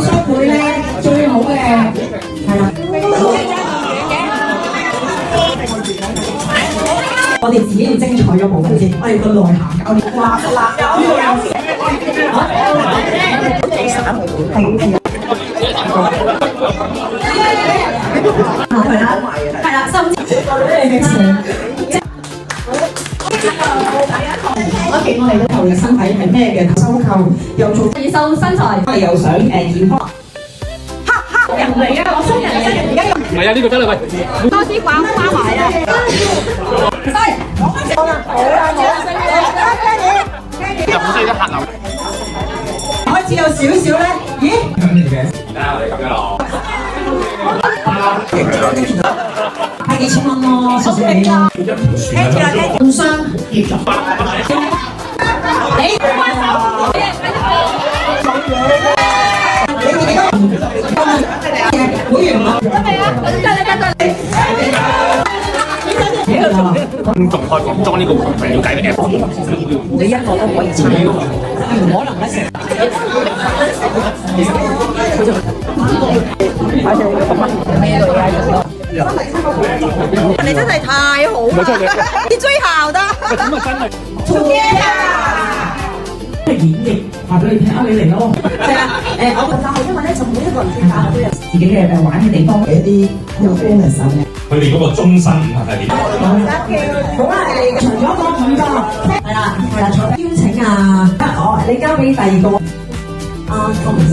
商會咧最好嘅係啦，我哋自己要精彩咗部分先，我哋個內涵教練哇係啦，甚至我哋都投入身體係咩嘅收購，又做易瘦身材，我哋又想健康。黑人嚟啊！我新人而家用唔係啊，呢個真係喂，多啲掛埋啊！係，好啦，又本身有啲客流，開始有少少咧，咦？係幾千蚊咯，少少你咯。聽住啦，工商協助。你會員嘛？公眾開講裝呢個活動要計嘅 app，你一個都可以參與，唔可能一成。你真係太好啦！你最好的，咁啊真係。做咩啊？演繹話俾你聽啊，你嚟咯。係啊，我覺得係因為咧，就每一個人嘅家都有自己嘅玩嘅地方嘅一啲有 bonus 嘅。佢哋嗰個終身係點？好啦，除咗嗰5個，係啦，邀請啊，你交俾第2個。啊，我唔識。